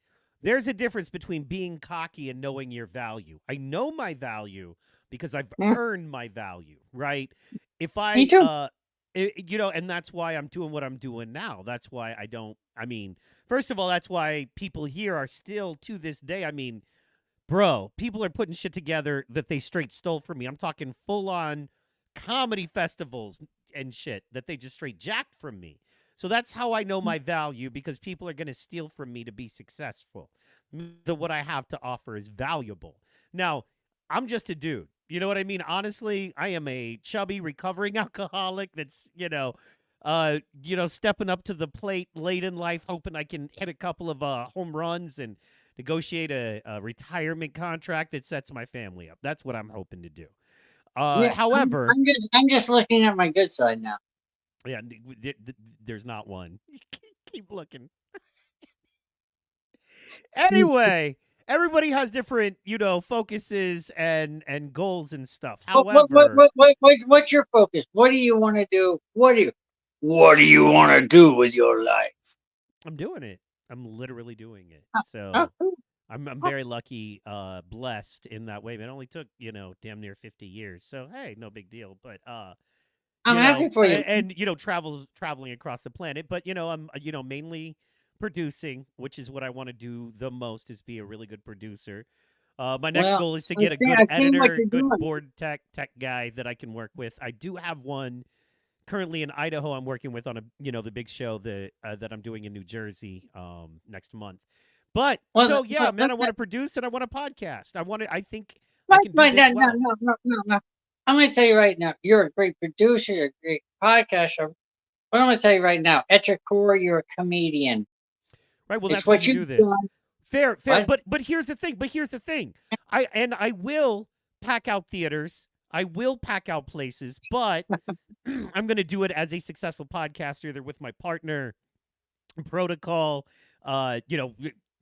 There's a difference between being cocky and knowing your value. I know my value because I've earned my value, right? If Me I too. and that's why I'm doing what I'm doing now. That's why first of all, that's why people here are still to this day. I mean, bro, people are putting shit together that they straight stole from me. I'm talking full on comedy festivals and shit that they just straight jacked from me. So that's how I know my value, because people are going to steal from me to be successful. What I have to offer is valuable. Now, I'm just a dude. You know what I mean? Honestly, I am a chubby recovering alcoholic that's, stepping up to the plate late in life, hoping I can hit a couple of home runs and negotiate a retirement contract that sets my family up. That's what I'm hoping to do. Yeah, However, I'm just looking at my good side now. yeah, there's not one. Keep looking. Anyway, everybody has different, focuses and goals and stuff. However, What's your focus? What do you want to do? What do you want to do with your life? I'm doing it. I'm literally doing it. Oh, So cool. I'm very lucky, blessed in that way. It only took, damn near 50 years. So hey, no big deal. But I'm happy for you. and traveling across the planet. But I'm mainly producing, which is what I want to do the most, is be a really good producer. My next Well, goal is to get a good I've seen what editor, you're good doing. board tech guy that I can work with. I do have one currently in Idaho. I'm working with on the big show that I'm doing in New Jersey next month. But Well, so yeah, well, man, I well, want to produce and I want a podcast. I think I right, can do right, this no, well. no. I'm going to tell you right now, you're a great producer, you're a great podcaster. But I'm going to tell you right now, at your core, you're a comedian. Right. Well, It's that's why what we do you've this. done. Fair. What? But here's the thing. I will pack out theaters. I will pack out places, but I'm going to do it as a successful podcaster, either with my partner, Protocol.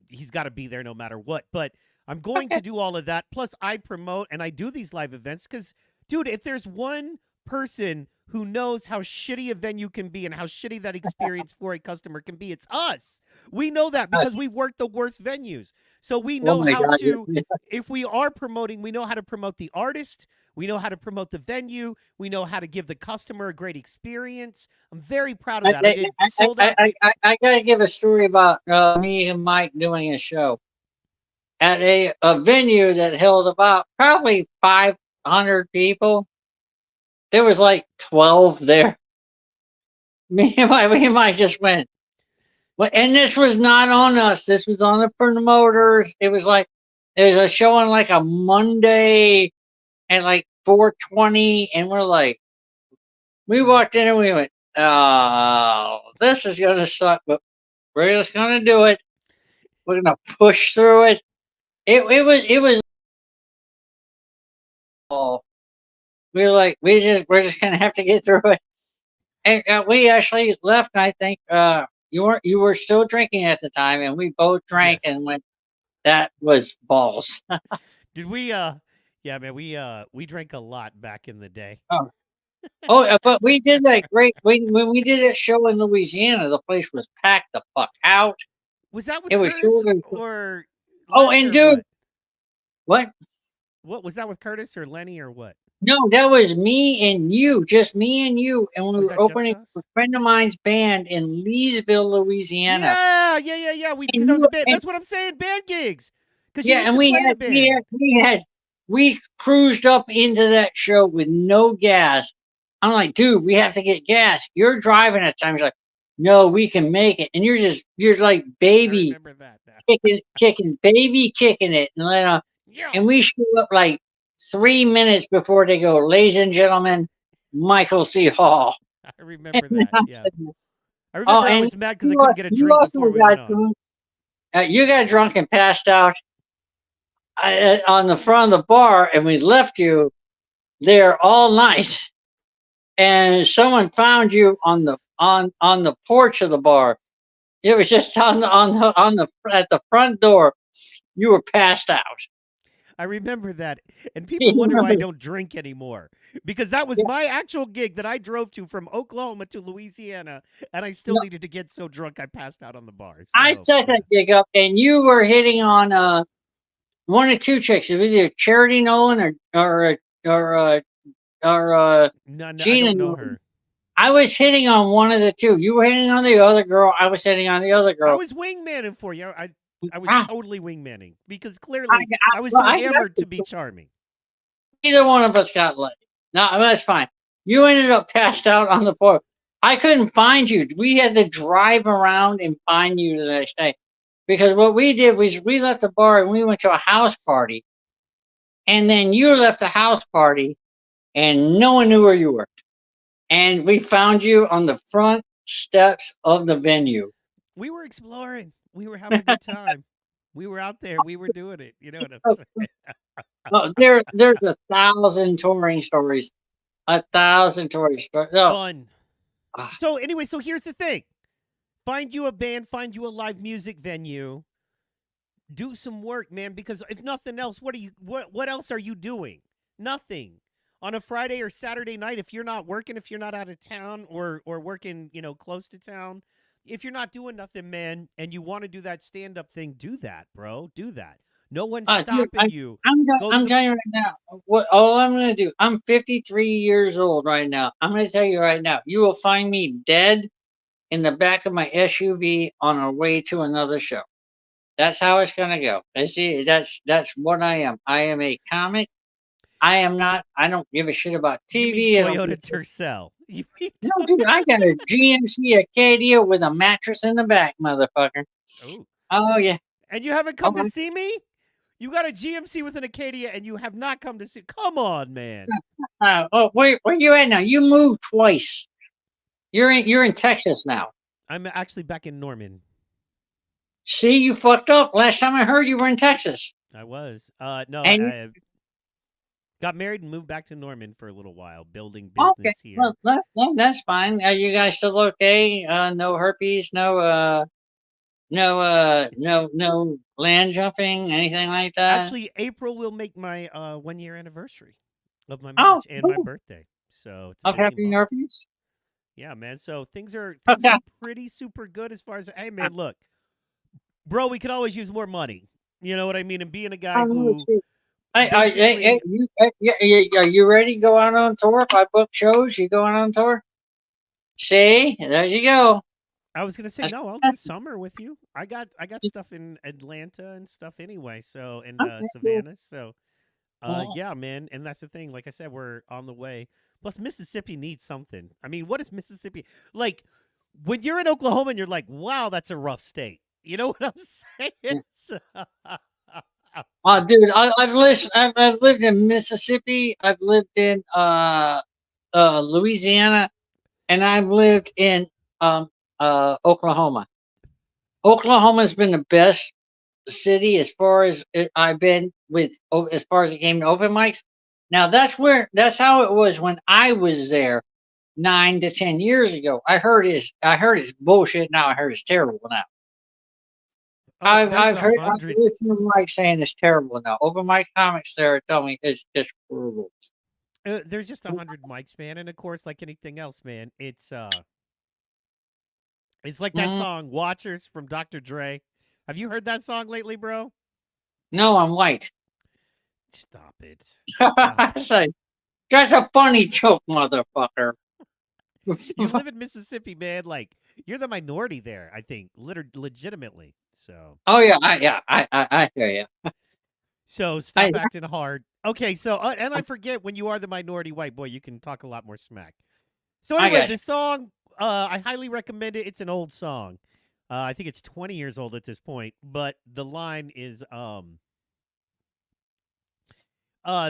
He's got to be there no matter what. But I'm going to do all of that. Plus, I promote and I do these live events because, dude, if there's one person who knows how shitty a venue can be and how shitty that experience for a customer can be. It's us. We know that because we've worked the worst venues. So we know my how God, to, if we are promoting, we know how to promote the artist. We know how to promote the venue. We know how to give the customer a great experience. I'm very proud of that. I did sold out. I got to give a story about me and Mike doing a show at a venue that held about probably 500 people. There was like 12 there. Me and Mike just went. And this was not on us. This was on the promoters. It was a show on like a Monday at like 4:20, and we walked in and we went, "Oh, this is gonna suck, but we're just gonna do it. We're gonna push through it." It was. Oh, we're just gonna have to get through it. And we actually left. And I think you were still drinking at the time, and we both drank Yes. and went. That was balls. Did we? Yeah, man. We drank a lot back in the day. But we did that great. When we did that show in Louisiana, the place was packed the fuck out. Was that with It was Curtis short or? Oh, Lenny and or dude, what? What was that with Curtis or Lenny or what? No, that was me and you, just me and you. And when we Was were that just opening us? a friend of mine's band in Leesville, Louisiana. Yeah. And Because I was a band. and- That's what I'm saying. Band gigs. Because you yeah, used and to play in a band. we cruised up into that show with no gas. I'm like, dude, we have to get gas. You're driving at times, like, no, we can make it. And you're like I baby remember that now. kicking it. Yeah. And we show up like 3 minutes before they go, ladies and gentlemen, Michael C. Hall. I remember And that. I Yeah. said, I remember I and was mad because I couldn't get a drink before we went on. You got drunk and passed out on the front of the bar, and we left you there all night. And someone found you on the porch of the bar. It was just at the front door. You were passed out. I remember that. And people wonder why I don't drink anymore. Because that was my actual gig that I drove to from Oklahoma to Louisiana, and I still needed to get so drunk I passed out on the bar. So, I set that gig up, and you were hitting on one or two chicks. It was either Charity Nolan or No, I Gina don't know Nolan. her. I was hitting on one of the two. You were hitting on the other girl. I was hitting on the other girl. I was wingmanning for you. I was totally wingmanning because clearly I was too I hammered to be charming. Neither one of us got laid. No, that's fine. You ended up passed out on the porch. I couldn't find you. We had to drive around and find you the next day. Because what we did was we left the bar and we went to a house party. And then you left the house party and no one knew where you were. And we found you on the front steps of the venue. We were exploring. We were having a good time. We were out there. We were doing it. You know what I'm saying? There's 1,000 touring stories. 1,000 touring stories. No. Fun. So anyway, so here's the thing. Find you a band, find you a live music venue. Do some work, man, because if nothing else, what else are you doing? Nothing. On a Friday or Saturday night, if you're not working, if you're not out of town or working, close to town, if you're not doing nothing, man, and you want to do that stand-up thing, do that, bro. Do that. No one's stopping you. I'm telling you right now, all I'm going to do, I'm 53 years old right now. I'm going to tell you right now, you will find me dead in the back of my SUV on our way to another show. That's how it's going to go. That's what I am. I am a comic. I don't give a shit about TV. Toyota Tercel. No, dude, I got a GMC Acadia with a mattress in the back, motherfucker. Oh, yeah. And you haven't come to see me? You got a GMC with an Acadia, and you have not come to see. Come on, man. Where you at now? You moved twice. You're in Texas now. I'm actually back in Norman. See, you fucked up. Last time I heard you were in Texas. I was. No, And I got married and moved back to Norman for a little while, building business here. Well, that's fine. Are you guys still okay? No herpes, no land jumping, anything like that? Actually, April will make my 1 year anniversary of my marriage and my birthday. So it's a Of busy Happy month. Northeast? Yeah, man. So things are Okay. pretty super good as far as hey man, look, bro, we could always use more money. You know what I mean? And being a guy Oh, no, who shit. Hey, basically are you ready to go out on tour? If I book shows, you going on tour? See, there you go. I was gonna say That's no, I'll do a summer with you. I got stuff in Atlanta and stuff anyway, so in okay, cool. Savannah. So Mhm. yeah, man, and that's the thing. Like I said, we're on the way. Plus, Mississippi needs something. I mean, what is Mississippi like? When you're in Oklahoma and you're like, wow, that's a rough state. You know what I'm saying? So- Dude, I've lived in Mississippi. I've lived in Louisiana, and I've lived in Oklahoma. Oklahoma's been the best city as far as I've been with as far as it came to open mics. Now that's how it was when I was there 9 to 10 years ago. I heard it's bullshit. Now I heard it's terrible now. oh, there's I've 100. listened to Mike saying it's terrible now. Open mic comics there tell me it's just horrible. There's just 100 mics, man, and of course, like anything else, man, it's like that Mm, song "Watchers" from Dr. Dre. Have you heard that song lately, bro? no, I'm white. Stop it. Stop I say that's a funny joke, motherfucker. You live in Mississippi, man. Like you're the minority there. I think, legitimately. So, Oh yeah, I hear you. so I stop acting hard. Okay, so and I forget when you are the minority white boy, you can talk a lot more smack. So I anyway, got you. this song, I highly recommend it. It's an old song. I think it's 20 years old at this point, but the line is,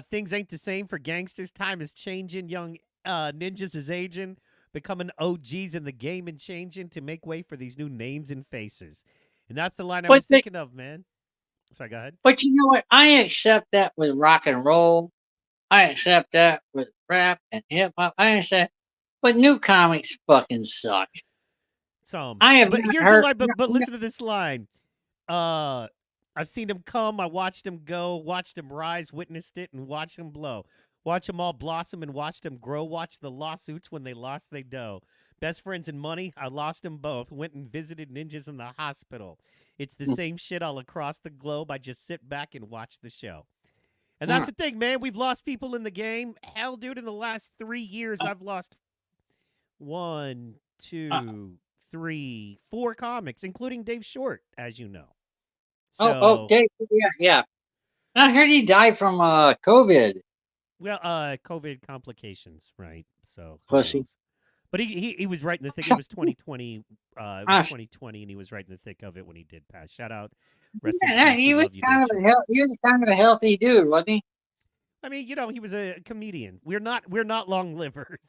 things ain't the same for gangsters. Time is changing. Young ninjas is aging, becoming OGs in the game and changing to make way for these new names and faces. And that's the line I But was thinking of, man. Sorry, go ahead. but you know what? I accept that with rock and roll. I accept that with rap and hip hop. I understand, but new comics fucking suck. I have But not here's the heard. line. No, But no, listen to this line. Uh, I've seen him come. I watched him go. Watched him rise. Witnessed it and watched him blow. Watch them all blossom and watch them grow. Watch the lawsuits when they lost they dough. Best friends and money. I lost them both. Went and visited ninjas in the hospital. It's the mm, same shit all across the globe. I just sit back and watch the show. And that's mm. the thing, man. We've lost people in the game. Hell, dude, in the last 3 years, I've lost one, Uh, two, three, four comics, including Dave Short, as you know. oh, So, Dave, yeah. I heard he died from COVID. well, COVID complications, right? So who Pussy. knows? But he was right in the thick. It So, was 2020. It was uh, 2020, and he was right in the thick of it when he did pass. Shout out, rest in yeah, peace. We love you, Dave Short. he was kind of a healthy dude, wasn't he? I mean, he was a comedian. We're not long livers.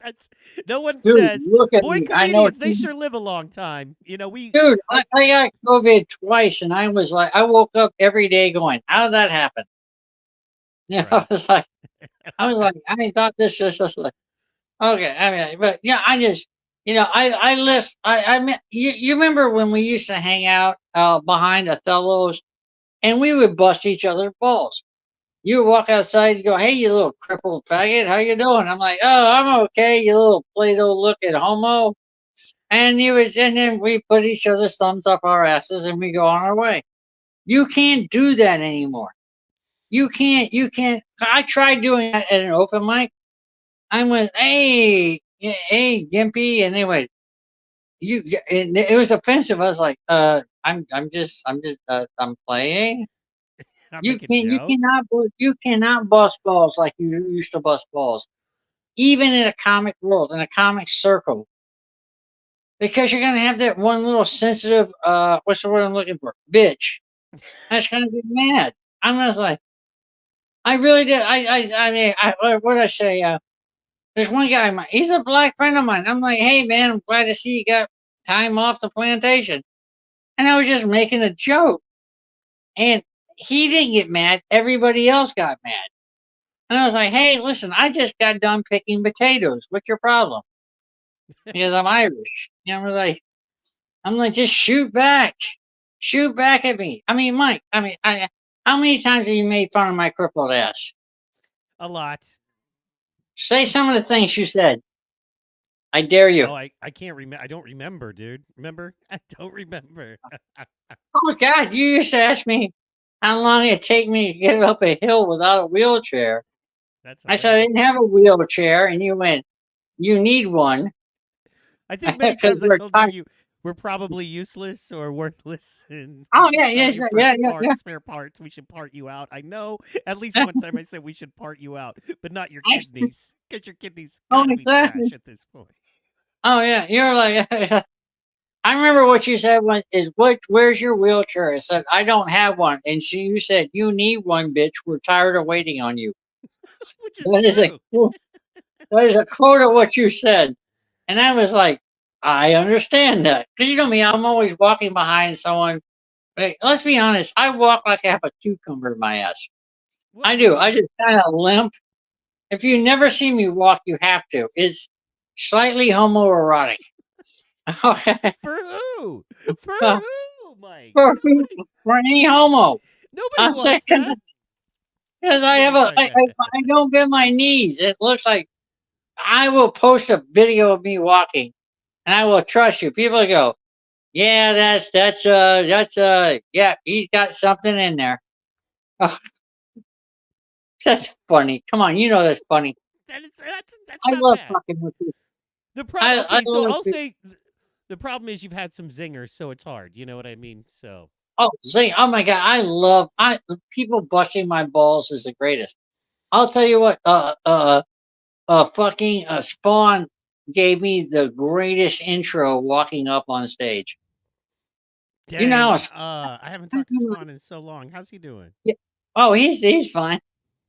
That's no one Dude, says, look at boy, me. I know. comedians, they sure live a long time. We Dude, uh, I got COVID twice, and I was like, I woke up every day going, "How did that happen?" Yeah, right. I was like, I thought this was just like, okay. I mean, but yeah, I just, I list, I mean, you remember when we used to hang out behind Othello's, and we would bust each other's balls. You would walk outside and go, "Hey, you little crippled faggot, how you doing?" I'm like, "Oh, I'm okay, you little Play-Doh looking homo." And then we put each other's thumbs up our asses and we go on our way. You can't do that anymore. You can't. I tried doing that at an open mic. I went, "Hey, hey, Gimpy," and they went, and it was offensive. I was like, I'm playing. I'm making jokes. You cannot bust balls like you used to bust balls, even in a comic world, in a comic circle, because you're gonna have that one little sensitive, what's the word I'm looking for, bitch. That's gonna get mad. I'm just like, I really did. I mean, what did I say? There's one guy, he's a black friend of mine. I'm like, "Hey man, I'm glad to see you got time off the plantation." And I was just making a joke. And he didn't get mad. Everybody else got mad. And I was like, "Hey, listen, I just got done picking potatoes. What's your problem?" Because I'm Irish. I'm like, just shoot back. Shoot back at me. I mean, Mike, how many times have you made fun of my crippled ass? A lot. Say some of the things you said. I dare you. Oh, I can't remember. I don't remember, dude. Remember? I don't remember. Oh God, you used to ask me how long it'd take me to get up a hill without a wheelchair. That's I said I hilarious. didn't have a wheelchair, and you went, "You need one I think many because times I we're told tired." you we're probably useless or worthless, and we Oh should yeah, sell yes, you for yeah, yeah, yeah. spare parts. We should part you out. I know. At least one time I said we should part you out, but not your I said, kidneys, because your kidneys oh, gotta be exactly. trash at this point. Oh yeah, you're like. I remember what you said when is what? Where's your wheelchair? I said I don't have one, and you said you need one, bitch. We're tired of waiting on you. Which is That is a true. that is a quote of what you said, and I was like, I understand that because you know me, I'm always walking behind someone. Like, let's be honest, I walk like I have a cucumber in my ass. Well, I I do. I mean, just kind of limp. If you never see me walk, you have to. It's slightly homoerotic. Okay. for who? For Uh, who, Mike? for for any homo. Nobody I'm saying wants that. because I have Nobody a said that. I don't get my knees. It looks like I will post a video of me walking, and I will trust you. People go, yeah, yeah, he's got something in there. Oh, that's funny. Come on, you know that's funny. That's I not love bad. fucking with you. The problem, I okay, so love I'll you. say the problem is you've had some zingers, so it's hard. You know what I mean? So Oh, zing! Oh my god, I love people busting my balls is the greatest. I'll tell you what. Fucking Spawn gave me the greatest intro walking up on stage. You know how dang, I haven't talked to Spawn in so long. How's he doing? yeah. Oh, he's fine.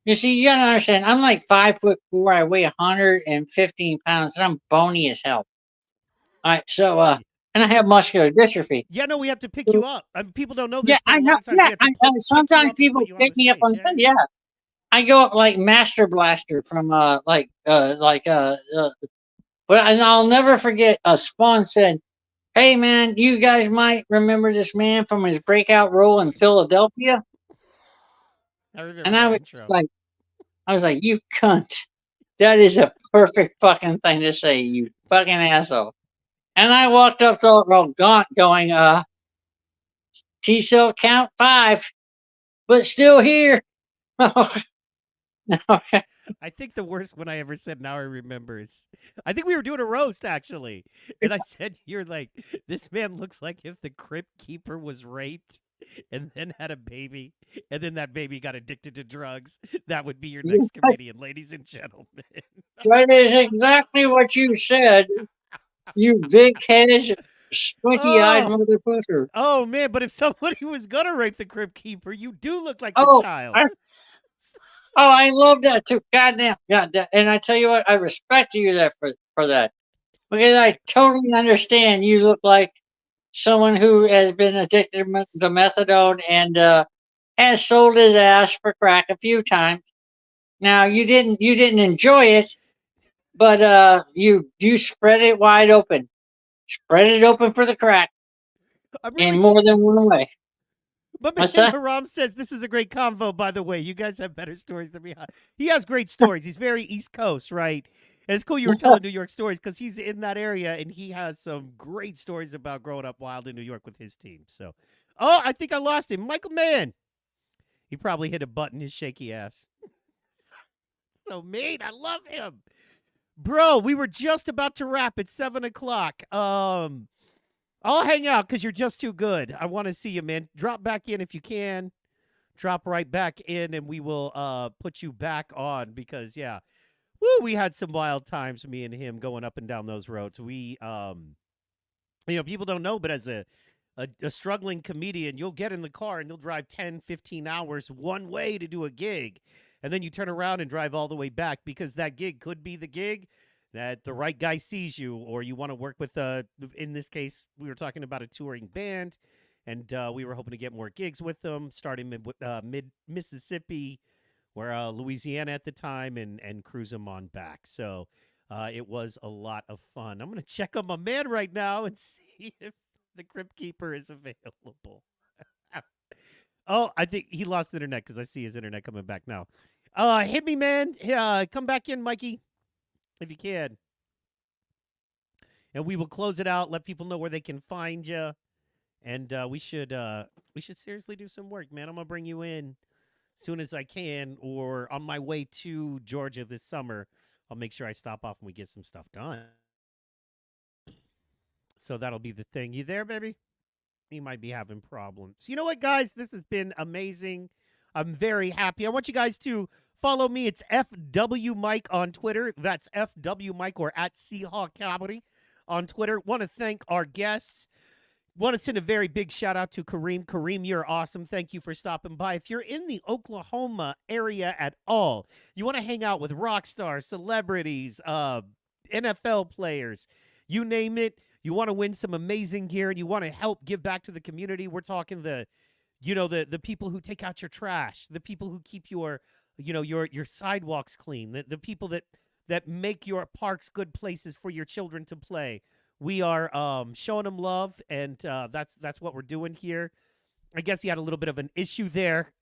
You see, you gotta understand. I'm like 5'4". I weigh 115 pounds, and I'm bony as hell. All right, so and I have muscular dystrophy. Yeah, no, we have to pick So you up. I mean, people don't know yeah, this, but I a know. lot of times Yeah, we have to pick you sometimes up and people put you on pick the me up on stage. Yeah, stage. yeah. Yeah, I go up like Master Blaster from but and I'll never forget. Spawn said, "Hey man, you guys might remember this man from his breakout role in Philadelphia." I remember And that intro. I was like, "You cunt! That is a perfect fucking thing to say, you fucking asshole." And I walked up to old Gaunt, going, T cell count 5, but still here." I think the worst one I ever said, now I remember, is I think we were doing a roast actually. And I said, you're like, this man looks like if the crypt keeper was raped and then had a baby, and then that baby got addicted to drugs. That would be your next comedian, ladies and gentlemen. That is exactly what you said, you big headed, squinty eyed Oh, motherfucker. oh man, but if somebody was gonna rape the crypt keeper, you do look like the Oh, child. I, I love that too. Goddamn, goddamn. And I tell you what, I respect you that for that because I Thanks. totally understand. You look like someone who has been addicted to methadone and has sold his ass for crack a few times. Now you didn't enjoy it, but you spread it wide open, spread it open for the crack I'm in really more than one way. My What's man that? Haram says this is a great convo, by the way. You guys have better stories than me. He has great stories. He's very East Coast, right? And it's cool you were telling New York stories because he's in that area and he has some great stories about growing up wild in New York with his team. So, oh, I think I lost him. Michael Mann. He probably hit a button, his shaky ass. So mean. I love him. Bro, we were just about to wrap at 7 o'clock. I'll hang out because you're just too good. I want to see you, man. Drop back in if you can. Drop right back in, and we will put you back on because yeah, woo, we had some wild times, me and him going up and down those roads. We people don't know, but as a struggling comedian, you'll get in the car and you'll drive 10, 15 hours one way to do a gig, and then you turn around and drive all the way back because that gig could be the gig that the right guy sees you, or you want to work with in this case we were talking about a touring band, and we were hoping to get more gigs with them, starting mid Mississippi, or Louisiana at the time, and cruise them on back. So it was a lot of fun. I'm gonna check on my man right now and see if the crypt keeper is available. Oh, I think he lost internet because I see his internet coming back now. Hit me, man. Come back in, Mikey. if you can. And we will close it out. Let people know where they can find you. And we should seriously do some work, man. I'm gonna bring you in soon as I can, or on my way to Georgia this summer. I'll make sure I stop off and we get some stuff done. So that'll be the thing. You there, baby? You might be having problems. You know what, guys? This has been amazing. I'm very happy. I want you guys to follow me. It's FW Mike on Twitter. That's FW Mike or at Seahawk Comedy on Twitter. Want to thank our guests. Want to send a very big shout out to Karim. Karim, you're awesome. Thank you for stopping by. If you're in the Oklahoma area at all, you want to hang out with rock stars, celebrities, NFL players, you name it. You want to win some amazing gear and you want to help give back to the community. We're talking the people who take out your trash, the people who keep your sidewalks clean, the people that make your parks good places for your children to play. We are showing them love, and that's what we're doing here. I guess he had a little bit of an issue there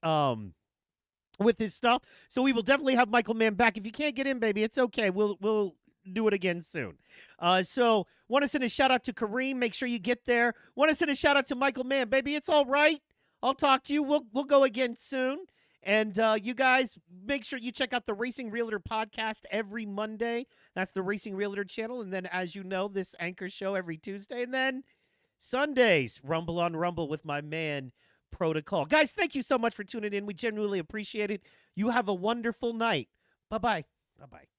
with his stuff, so we will definitely have Michael Mann back. If you can't get in, baby, it's okay. We'll do it again soon. So want to send a shout out to Kareem. Make sure you get there. Want to send a shout out to Michael Mann, baby. It's all right. I'll talk to you. We'll go again soon. And you guys, make sure you check out the Racing Realtor podcast every Monday. That's the Racing Realtor channel. And then, as you know, this anchor show every Tuesday. And then Sundays, Rumble on Rumble with my man, Protocol. Guys, thank you so much for tuning in. We genuinely appreciate it. You have a wonderful night. Bye-bye. Bye-bye.